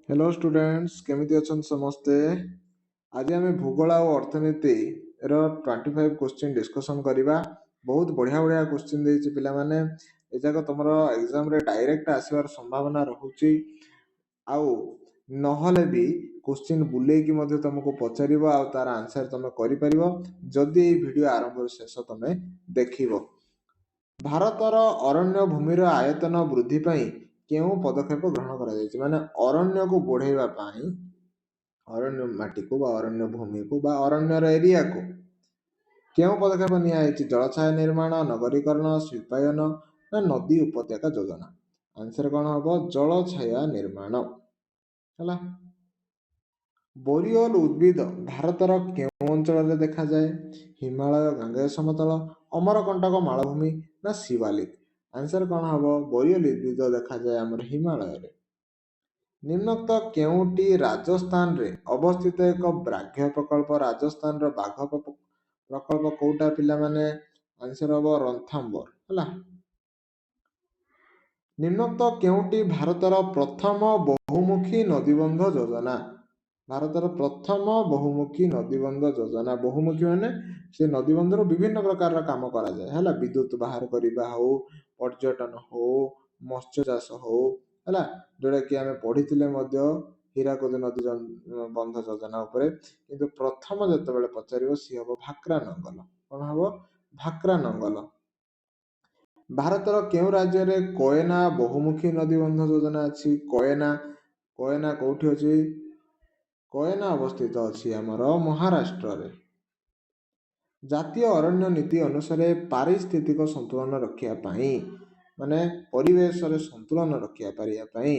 Hello students केमिति अछन समस्ते। आज आम भूगोल और अर्थनीति रो 25 क्वेश्चन डिस्कशन करिबा। बहुत बढ़िया बढ़िया क्वेश्चन देछि पिला माने ए जाक तमरो एग्जाम रे डायरेक्ट आसीबार संभावना रहुछि आउ नहले भी क्वेश्चन बुले कि मध्य तुमको पचारिबो आ तार आंसर तमे करि परिबो जदि ए वीडियो आरंभ शेष तमे देखिबो। भारतर अरण्य भूमिर आयतन वृद्धि पाई केउ पदक्षेप ग्रहण करा जायछि माने अरण्य को बढ़ेबा पाई अरण्य माटी को बा अरण्य भूमि को बा अरण्यर एरिया को केउ पदक्षेप निया जायछि जलछाया निर्माण नगरीकरण शिल्पायन ना नदी उपत्यका योजना। आंसर कोन हबो जलछाया निर्माण हला। बोरियल उद्भिद भारतर केउ अंचल देखा जाए हिमालय गंगेय समतल अमरकंटक मालभूमि ना शिवालिक। आंसर कोन हबो बोरियल उद्भिद देखा जाए हमर हिमालय रे। निम्नोक्त केउटी राजस्थान रे अवस्थित एक ब्राघ्य प्रकल्प राजस्थान रो बाघ प्रकल्प कोउटा पिला माने आंसर हबो रणथंबोर हला। निम्नोक्त केउटी भारतर प्रथम बहुमुखी नदीबंध योजना भारतर प्रथम बहुमुखी नदीबंध योजना बहुमुखी माने से नदीबंधर विभिन्न प्रकार काम करा जाए हला विद्युत बाहर करिबा हो पर्यटन हो मत्स्य चाष हो हला जोड़ा कि आमे पढ़िथिले मध्य हीराकुद नदी बंध योजना उपरे किंतु प्रथम जतबेले पचारिबो सी हबो भाक्रा नंगल कोन हबो भाक्रा नंगल। भारतर केउ राज्य रे कोयना बहुमुखी नदीबंध योजना अछि कोयना कोयना कोठी अछि कोयना अवस्थित अछि हमर महाराष्ट्र रे। जातीय अरण्य नीति अनुसार पारिस्थितिक संतुलन रखिया पाई माने परिवेश रे संतुलन रखिया पारिया पाई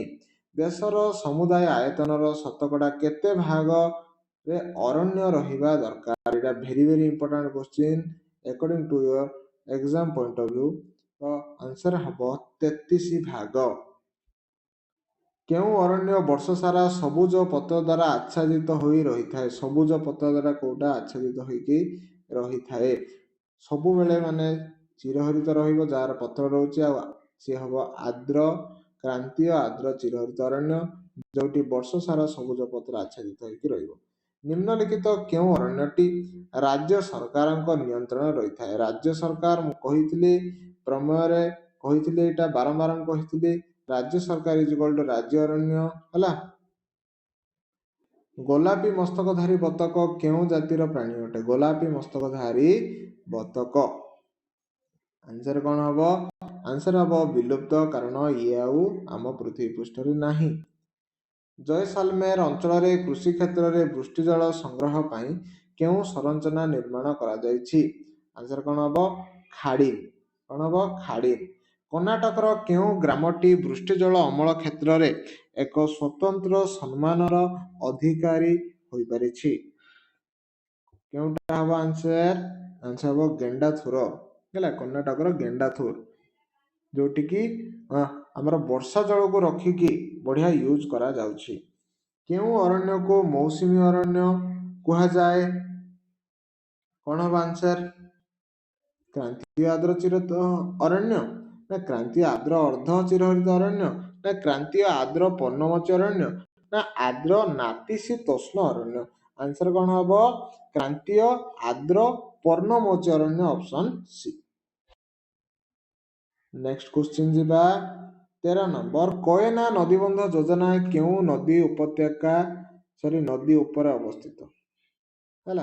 देशर समुदाय आयतनर शतकड़ा केते भाग रे अरण्य रहिबा दरकार। इटा very important question according to your exam point of view. तो आंसर हबो 33 भाग। केउ अरण्य वर्ष सारा सबुज पत्र द्वारा आच्छादित होई रही थाए सबुज पत्र द्वारा कोटा आच्छादित होई रही थाए सबु बेले माने चिरहरित रहिबो जार पत्र रहउछि आ से हबो आर्द्र क्रांतीय आर्द्र चिरहरित अरण्य जोटी वर्ष सारा सबुज पत्र आच्छादित होई रहिबो। निम्नलिखित केउ अरण्यटी राज्य सरकारक नियंत्रण रही थाए राज्य सरकार मु कहिथिले प्रमेय रे कहिथिले एटा बारंबार कहिथिले राज्य सरकार इज इक्वल टू राज्य अरण्य हला। गोलापी मस्तकधारी बतक केउ जातिर प्राणी अटे गोलापी मस्तकधारी बतक। आंसर कोन हबो आंसर हबो विलुप्त कारण ये आउ आम पृथ्वी पृष्ठ रे नाही। जयसालमेर अंचल रे कृषि क्षेत्र रे वृष्टि जल संग्रह पाई केउ संरचना निर्माण करा जायछि। आंसर कोन हबो खाड़ी कोन हबो खाड़ी। कर्णाटक रो केउ ग्रामटी वृष्टि जल अमल क्षेत्र रे एक स्वतंत्र सम्मानर अधिकारी होई परिछि केउटा हबो आंसर आंसर हबो गेंडाथुर गेला कर्णाटक रो गेंडाथुर जोटी की हमर वर्षा जल को रखी की बढ़िया यूज करा जाउछि। केउ अरण्य को मौसुमी अरण्य कुहा जाए कोन हबो आंसर क्रांतीय आर्द्र चिरहरित अरण्य ना क्रांतीय आर्द्र अर्ध चिरहरित अरण्य ना क्रांतीय आर्द्र पर्णमोची अरण्य ना आर्द्र नातिशीतोष्ण अरण्य। आंसर कोन हबो क्रांतीय आर्द्र पर्णमोची अरण्य ऑप्शन सी। नेक्स्ट क्वेश्चन जिबा 13 नंबर कोयना नदीबंध योजना केउ नदी उपत्यका नदी ऊपर अवस्थित हला।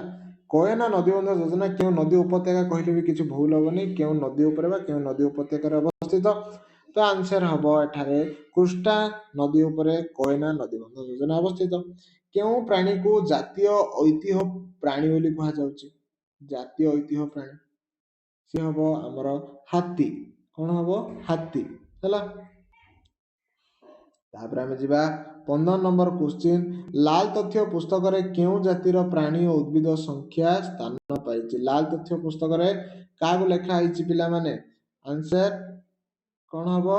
कोयना नदीबंध योजना केउ नदी उपत्यका कहले भी किछि भूल होबनी केउ नदी ऊपर बा केउ नदी उपत्यका रे अवस्थित। तो आंसर हबो एठारे कृष्णा नदी ऊपर कोयना नदीबंध योजना अवस्थित। केउ प्राणी को जातीय ऐतिह्य प्राणी बोली कहा जाउछि जातीय ऐतिह्य प्राणी से हबो हमर हाथी कोन हबो हाथी हला। तापर हम जिबा 15 नंबर क्वेश्चन लाल तथ्य पुस्तक रे केउ जातिर प्राणी और उद्भिद संख्या स्थान पाइछि। लाल तथ्य पुस्तक रे कागु लेखा आइछि पिला माने आंसर कोन हबो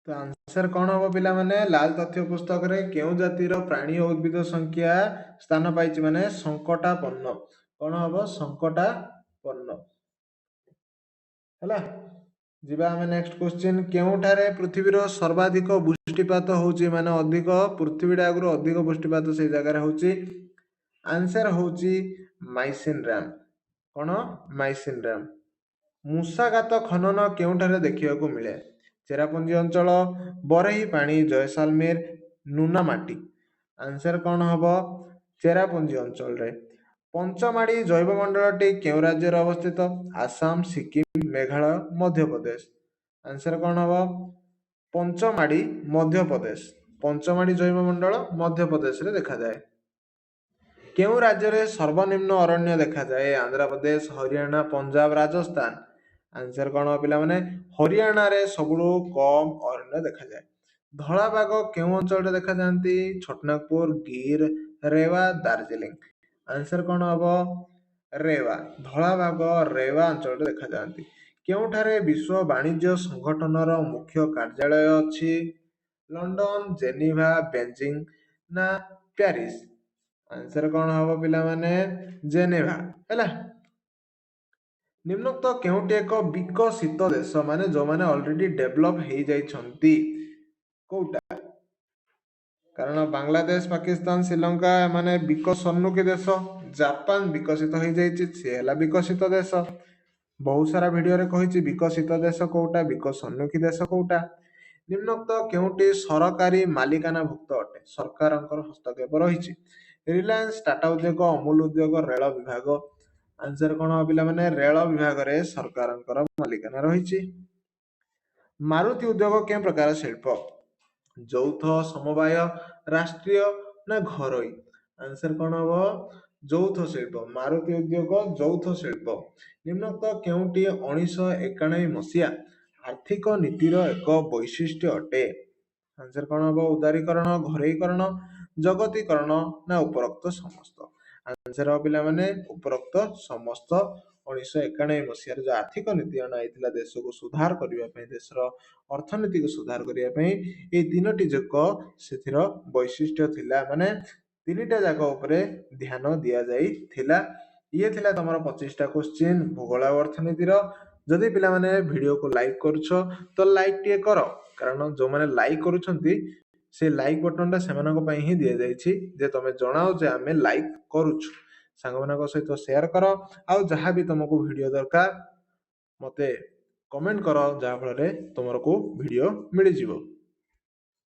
तो आंसर कोन हबो पिला माने लाल तथ्य पुस्तक रे केउ जातिर प्राणी और उद्भिद संख्या स्थान पाइछि माने संकटापन्न कोन हबो संकटापन्न हला। ଯିବା ଆମେ ନେକ୍ସଟ क्वेश्चन କେଉଁଠାରେ ପୃଥିବୀର ସର୍ବାଧିକ ବୃଷ୍ଟିପାତ ହେଉଛି ମାନେ ଅଧିକ ପୃଥିବୀଟା ଆଗରୁ ଅଧିକ ବୃଷ୍ଟିପାତ ସେଇ ଜାଗାରେ ହେଉଛି ଆନ୍ସର ହେଉଛି ମାଇସିନ ଡ୍ୟାମ କ'ଣ ମାଇସିନ ଡ୍ୟାମ ମୂଷାଘାତ ଖନନ କେଉଁଠାରେ ଦେଖିବାକୁ ମିଳେ ଚେରାପୁଞ୍ଜି ଅଞ୍ଚଳ ବରେହି ପାଣି ଜୟସାଲମେର ନୁନାମାଟି ଆନ୍ସର କ'ଣ ହବ ଚେରାପୁଞ୍ଜି ଅଞ୍ଚଳରେ ପଞ୍ଚମାଡ଼ି ଜୈବମଣ୍ଡଳଟି କେଉଁ ରାଜ୍ୟରେ ଅବସ୍ଥିତ ଆସାମ ସିକିମ ମେଘାଳୟ ମଧ୍ୟପ୍ରଦେଶ ଆନ୍ସର କ'ଣ ହବ ପଞ୍ଚମାଡ଼ି ମଧ୍ୟପ୍ରଦେଶ ପଞ୍ଚମାଡ଼ି ଜୈବମଣ୍ଡଳ ମଧ୍ୟପ୍ରଦେଶରେ ଦେଖାଯାଏ କେଉଁ ରାଜ୍ୟରେ ସର୍ବନିମ୍ନ ଅରଣ୍ୟ ଦେଖାଯାଏ ଆନ୍ଧ୍ରପ୍ରଦେଶ ହରିୟାଣା ପଞ୍ଜାବ ରାଜସ୍ଥାନ ଆନ୍ସର କ'ଣ ପିଲାମାନେ ହରିୟାଣାରେ ସବୁଠୁ କମ୍ ଅରଣ୍ୟ ଦେଖାଯାଏ ଧଳା ବାଘ କେଉଁ ଅଞ୍ଚଳରେ ଦେଖାଯାଆନ୍ତି ଛୋଟନାଗପୁର ଗିର ରେୱା ଦାର୍ଜିଲିଂ ଆନ୍ସର କ'ଣ ହବ ରେୱା ଧଳା ବାଘ ରେୱା ଅଞ୍ଚଳରେ ଦେଖାଯାଆନ୍ତି କେଉଁଠାରେ ବିଶ୍ୱ ବାଣିଜ୍ୟ ସଂଗଠନର ମୁଖ୍ୟ କାର୍ଯ୍ୟାଳୟ ଅଛି ଲଣ୍ଡନ ଜେନିଭା ବେଜିଂ ନା ପ୍ୟାରିସ ଆନ୍ସର କ'ଣ ହବ ପିଲାମାନେ ଜେନେଭା ହେଲା ନିମ୍ନୋକ୍ତ କେଉଁଟି ଏକ ବିକଶିତ ଦେଶ ମାନେ ଯୋଉମାନେ ଅଲରେଡି ଡେଭଲପ ହେଇଯାଇଛନ୍ତି କୋଉଟା କାରଣ ବାଂଲାଦେଶ ପାକିସ୍ତାନ ଶ୍ରୀଲଙ୍କା ମାନେ ବିକଶୋନ୍ମୁଖୀ ଦେଶ ଜାପାନ ବିକଶିତ ହେଇଯାଇଛି ସେ ହେଲା ବିକଶିତ ଦେଶ ବହୁତ ସାରା ଭିଡିଓରେ କହିଛି ବିକଶିତ ଦେଶ କୋଉଟା ବିକଶୋନ୍ମୁଖୀ ଦେଶ କୋଉଟା ନିମ୍ନୋକ୍ତ କେଉଁଟି ସରକାରୀ ମାଲିକାନାଭୁକ୍ତ ଅଟେ ସରକାରଙ୍କର ହସ୍ତକ୍ଷେପ ରହିଛି ରିଲାଏନ୍ସ ଟାଟା ଉଦ୍ୟୋଗ ଅମୁଲ ଉଦ୍ୟୋଗ ରେଳ ବିଭାଗ ଆନ୍ସର କ'ଣ ପିଲାମାନେ ରେଳ ବିଭାଗରେ ସରକାରଙ୍କର ମାଲିକାନା ରହିଛି ମାରୁତି ଉଦ୍ୟୋଗ କେଉଁ ପ୍ରକାର ଶିଳ୍ପ ଯୌଥ ସମବାୟ ରାଷ୍ଟ୍ରୀୟ ନା ଘରୋଇ ଆନ୍ସର କ'ଣ ହବ ଯୌଥ ଶିଳ୍ପ ମାରୁତି ଉଦ୍ୟୋଗ ଯୌଥ ଶିଳ୍ପ ନିମ୍ନୋକ୍ତ କେଉଁଟି 1991 ମସିହା ଆର୍ଥିକ ନୀତିର ଏକ ବୈଶିଷ୍ଟ୍ୟ ଅଟେ ଆନ୍ସର କ'ଣ ହବ ଉଦାରୀକରଣ ଘରୋଇକରଣ ଜଗତୀକରଣ ନା ଉପରୋକ୍ତ ସମସ୍ତ ଆନ୍ସର ହବ ପିଲାମାନେ ଉପରୋକ୍ତ ସମସ୍ତ 1991 ମସିହାରେ ଯୋଉ ଆର୍ଥିକ ନୀତି ଅଣାଯାଇଥିଲା ଦେଶକୁ ସୁଧାର କରିବା ପାଇଁ ଦେଶର ଅର୍ଥନୀତିକୁ ସୁଧାର କରିବା ପାଇଁ ଏଇ ତିନୋଟି ଯାକ ସେଥିର ବୈଶିଷ୍ଟ୍ୟ ଥିଲା ମାନେ ତିନିଟା ଯାକ ଉପରେ ଧ୍ୟାନ ଦିଆଯାଇଥିଲା ଇଏ ଥିଲା ତମର 25ଟା କ୍ୱେଶ୍ଚିନ୍ ଭୂଗୋଳ ଆଉ ଅର୍ଥନୀତିର ଯଦି ପିଲାମାନେ ଭିଡିଓକୁ ଲାଇକ୍ କରୁଛ ତ ଲାଇକ୍ ଟିକେ କର କାରଣ ଯୋଉମାନେ ଲାଇକ୍ କରୁଛନ୍ତି ସେ ଲାଇକ୍ ବଟନଟା ସେମାନଙ୍କ ପାଇଁ ହିଁ ଦିଆଯାଇଛି ଯେ ତମେ ଜଣାଅ ଯେ ଆମେ ଲାଇକ୍ କରୁଛୁ ସାଙ୍ଗମାନଙ୍କ ସହିତ ସେୟାର କର ଆଉ ଯାହା ବି ତମକୁ ଭିଡିଓ ଦରକାର ମତେ କମେଣ୍ଟ କର ଯାହା ଫଳରେ ତମକୁ ଭିଡିଓ ମିଳିଯିବ